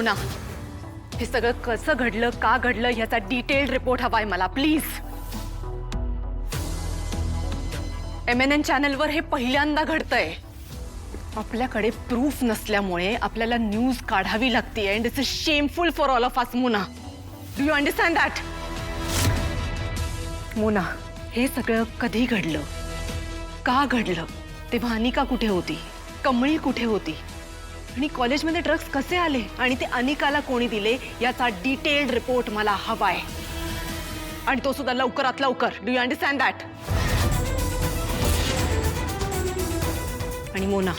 मोना, हे सगळं कसं घडलं, का घडलं याचा डिटेल्ड रिपोर्ट हवाय मला प्लीज. MNN चॅनलवर हे पहिल्यांदा घडतंय. आपल्याकडे प्रूफ नसल्यामुळे आपल्याला न्यूज काढावी लागते and it's shameful for all of us Mona. Do you understand that? Mona, हे सगळं कधी घडलं, का घडलं, तेव्हा अनिका कुठे होती, कमळी कुठे होती आणि कॉलेजमध्ये ड्रग्स कसे आले आणि ते अनिकाला कोणी दिले याचा डिटेल्ड रिपोर्ट मला हवाय. आणि तो सुद्धा लवकरात लवकर. Do you understand that? आणि मोना,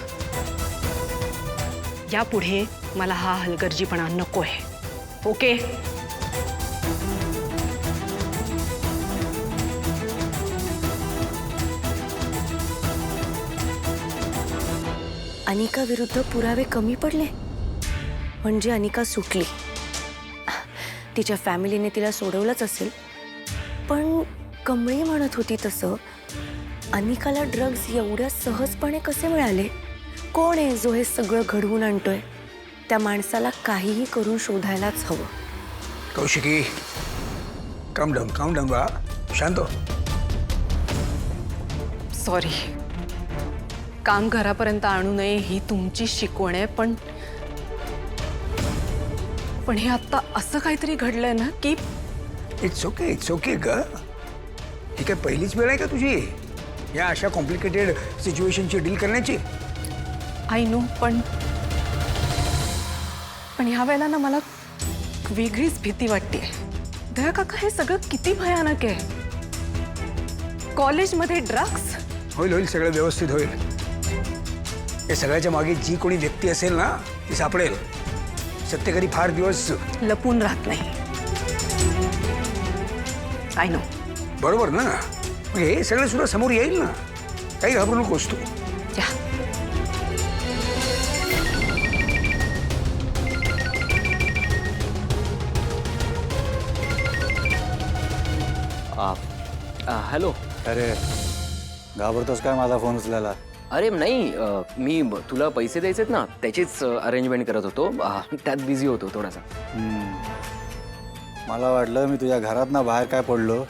यापुढे मला हा हलगर्जीपणा नकोय. ओके? अनिका विरुद्ध पुरावे कमी पडले म्हणजे अनिका सुटली. तिच्या फॅमिलीने तिला सोडवलंच असेल, पण कमळी म्हणत होती तसं अनिकाला ड्रग्ज एवढ्या सहजपणे कसे मिळाले? कोण आहे जो हे सगळं घडवून आणतोय? त्या माणसाला काहीही करून शोधायलाच हवं. कौशिकी, काम डाऊन बा, शांत हो. सॉरी, काम घरापर्यंत आणू नये ही तुमची शिकवण आहे, पण हे आता असं काहीतरी घडलंय ना की इट्स ओके ग. ही काय पहिलीच वेळ आहे का तुझी या अशा कॉम्प्लिकेटेड सिच्युएशनची डील करण्याची? आय नो, पण ह्या वेळेला ना मला वेगळीच भीती वाटते. दया काका, हे सगळं किती भयानक आहे. कॉलेजमध्ये ड्रग्स. होईल सगळं व्यवस्थित होईल. या सगळ्याच्या मागे जी कोणी व्यक्ती असेल ना ती सापडेल. सत्य कधी फार दिवस लपून राहत नाही. I know. बरोबर ना? मग हे सगळं सुद्धा समोर येईल ना, काही घाबरू नकोस तू. हॅलो. अरे घाबरतोस काय माझा फोन उचलायला? अरे नाही, मी तुला पैसे द्यायचेत ना, त्याचीच अरेंजमेंट करत होतो. त्यात बिझी होतो थोडासा. मला वाटलं मी तुझ्या घरात ना बाहेर काय पडलो,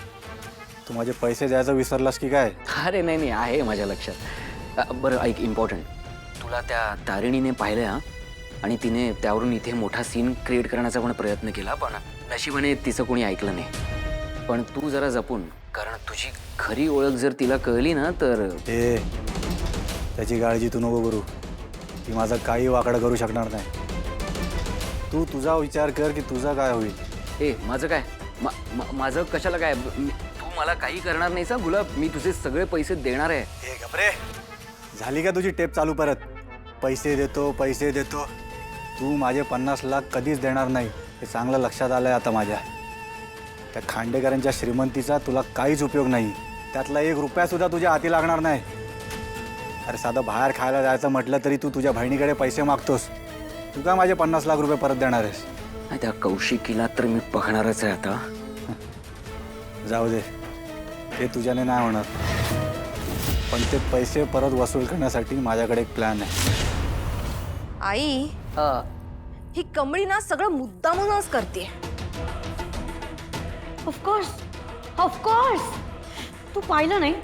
तू माझे पैसे द्यायचं विसरलास की काय? अरे नाही, आहे माझ्या लक्षात. बरं ऐक, इम्पॉर्टंट, तुला त्या तारिणीने पाहिलं हा, आणि तिने त्यावरून इथे मोठा सीन क्रिएट करण्याचा पण प्रयत्न केला, पण नशिबाने तिचं कोणी ऐकलं नाही. पण तू जरा जपून, कारण तुझी खरी ओळख जर तिला कळली ना तर त्याची काळजी तू नको करू. ती माझं काही वाकडं करू शकणार नाही. तू तुझा विचार कर की तुझा काय होईल. माझं काय, माझं कशाला काय? तू मला काही करणार नाहीस गुलाब. मी तुझे सगळे पैसे देणार आहे. गप्रे, झाली का तुझी टेप चालू? परत पैसे देतो. तू माझे 50 लाख कधीच देणार नाही, हे चांगलं लक्षात आलंय आता माझ्या. त्या खांडेकरांच्या श्रीमंतीचा तुला काहीच उपयोग नाही. त्यातला 1 रुपया सुद्धा तुझ्या हाती लागणार नाही. अरे साधं बाहेर खायला जायचं म्हटलं तरी तू तुझ्या बहिणीकडे पैसे मागतोस. तू का माझे 50 लाख रुपये परत देणार आहेस? त्या कौशिकीला तर मी बघणारच आहे आता. जाऊ दे, ते तुझ्याने नाही होणार. पण ते पैसे परत वसूल करण्यासाठी माझ्याकडे एक प्लॅन आहे. आई, ही कमळी ना सगळं मुद्दामूनच करते. ऑफकोर्स तू पाहिलं नाही,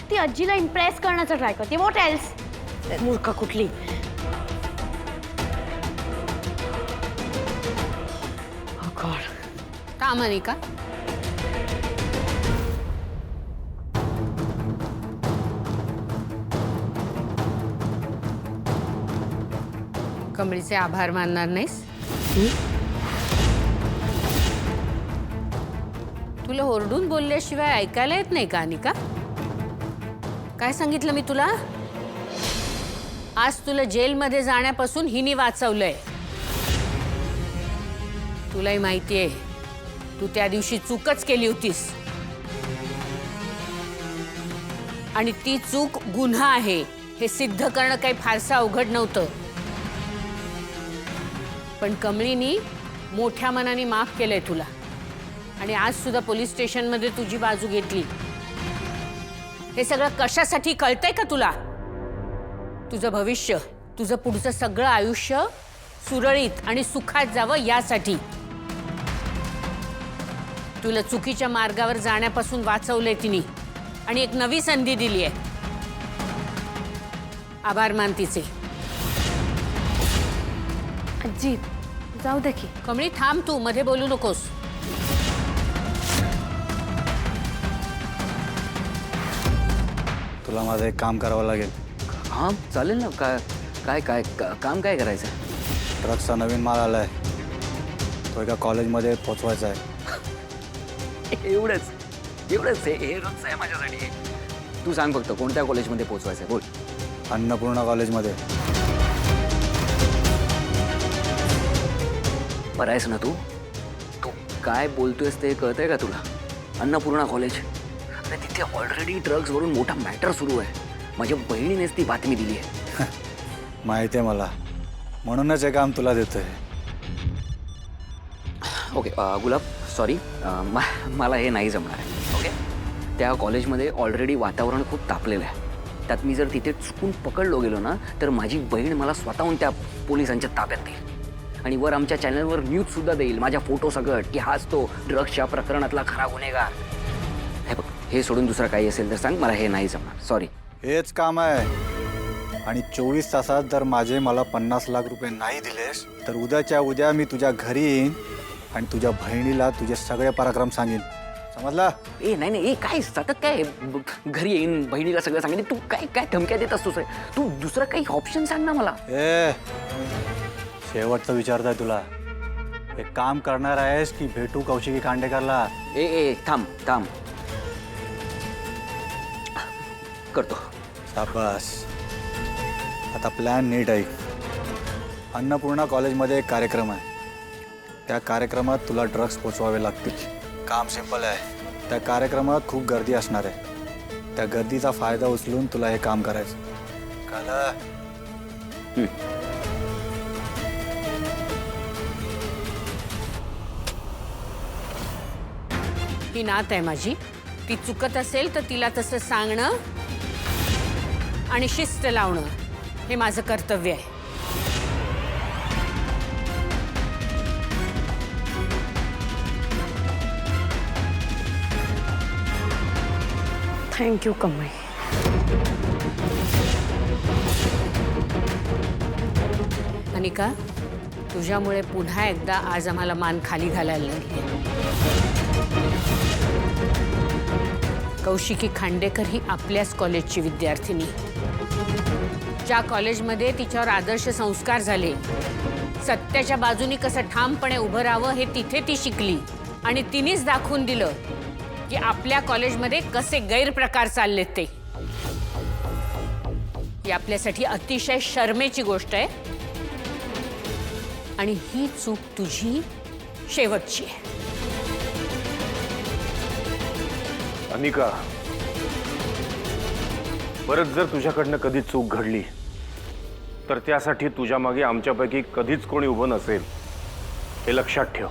ती आजीला इम्प्रेस करण्याचा ट्राय करते. What else? मूर्ख कुठली. काम अनिका, कमळीचे आभार मानणार नाहीस? तुला ओरडून बोलल्याशिवाय ऐकायला येत नाही का अनिका? काय सांगितलं मी तुला? आज तुला जेलमध्ये जाण्यापासून हिने वाचवलंय. तुलाही माहितीये तू त्या दिवशी चूकच केली होतीस, आणि ती चूक गुन्हा आहे हे सिद्ध करणं काही फारसं अवघड नव्हतं. पण कमळीनी मोठ्या मनाने माफ केलंय तुला, आणि आज सुद्धा पोलीस स्टेशनमध्ये तुझी बाजू घेतली. हे सगळं कशासाठी कळतंय का तुला? तुझं भविष्य, तुझं पुढचं सगळं आयुष्य सुरळीत आणि सुखात जावं यासाठी. तुला चुकीच्या मार्गावर जाण्यापासून वाचवलंय तिने आणि एक नवी संधी दिली आहे. आभार मान तिचे. आजी जाऊ दे की. कमळी थांब, तू मध्ये बोलू नकोस. तुला माझं एक काम करावं लागेल. हां चालेल ना. काम काय करायचं? ड्रग्सचा नवीन माल आलाय, तो एका कॉलेजमध्ये पोचवायचा आहे. एवढंच हे रोजचं आहे माझ्यासाठी. तू सांग फक्त कोणत्या कॉलेजमध्ये पोहोचवायचं बोल. अन्नपूर्णा कॉलेजमध्ये. बरं आहेस ना तू? तू काय बोलतोयस ते कळतंय का तुला? अन्नपूर्णा कॉलेज, अरे तिथे ऑलरेडी ड्रग्सवरून मोठा मॅटर सुरू आहे. माझ्या बहिणीनेच ती बातमी दिली आहे. माहिती आहे मला, म्हणूनच हे काम तुला देतोय. ओके गुलाब सॉरी, मला हे नाही जमणार आहे. ओके, त्या कॉलेजमध्ये ऑलरेडी वातावरण खूप तापलेलं आहे. त्यात मी जर तिथे चुकून पकडलो गेलो ना तर माझी बहीण मला स्वतःहून त्या पोलिसांच्या ताब्यात देईल आणि वर आमच्या चॅनलवर न्यूजसुद्धा देईल माझ्या फोटो सगळं की हाच तो ड्रग्सच्या प्रकरणातला खरा गुन्हेगार. हे बघ, हे सोडून दुसरं काही असेल तर सांग, मला हे नाही जमणार. सॉरी. हेच काम आहे आणि 24 तासात जर मला 50 लाख रुपये नाही दिलेस तर उद्याच्या उद्या मी तुझ्या घरी येईन आणि तुझ्या बहिणीला तुझे सगळे पराक्रम सांगेन. समजला? नाही काय सतत काय घरी येईन बहिणीला सगळं सांगेन. तू काय धमक्या देत असतोस? तू दुसरं काही ऑप्शन सांग ना मला. शेवटचं विचारताय तुला, एक काम करणार आहेस की भेटू कौशिकी खांडेकरला? थांब करतो. शाबास. आता प्लॅन नीट ऐक. अन्नपूर्णा कॉलेजमध्ये एक कार्यक्रम आहे. त्या कार्यक्रमात तुला ड्रग्स पोचवावे लागतील. काम सिंपल आहे. त्या कार्यक्रमात खूप गर्दी असणार आहे. त्या गर्दीचा फायदा उचलून तुला हे काम करायचं. कळलं? ही नात आहे माझी. ती चुकत असेल तर तिला तसं सांगणं आणि शिस्त लावणं हे माझं कर्तव्य आहे. थँक्यू कमळी. अनिका, तुझ्यामुळे पुन्हा एकदा आज आम्हाला मान खाली घालायला लागली. कौशिकी खांडेकर ही आपल्याच कॉलेजची विद्यार्थिनी. ज्या कॉलेजमध्ये तिच्यावर आदर्श संस्कार झाले, सत्याच्या बाजूनी कसं ठामपणे उभं राहावं हे तिथे ती शिकली आणि तिनेच दाखवून दिलं की आपल्या कॉलेजमध्ये कसे गैरप्रकार चाललेत ते. ही आपल्यासाठी अतिशय शरमेची गोष्ट आहे आणि ही चूक तुझी शेवटची आहे. अनिका, परत जर तुझ्याकडनं कधी चूक घडली तर त्यासाठी तुझ्या मागे आमच्यापैकी कधीच कोणी उभं नसेल, हे लक्षात ठेव.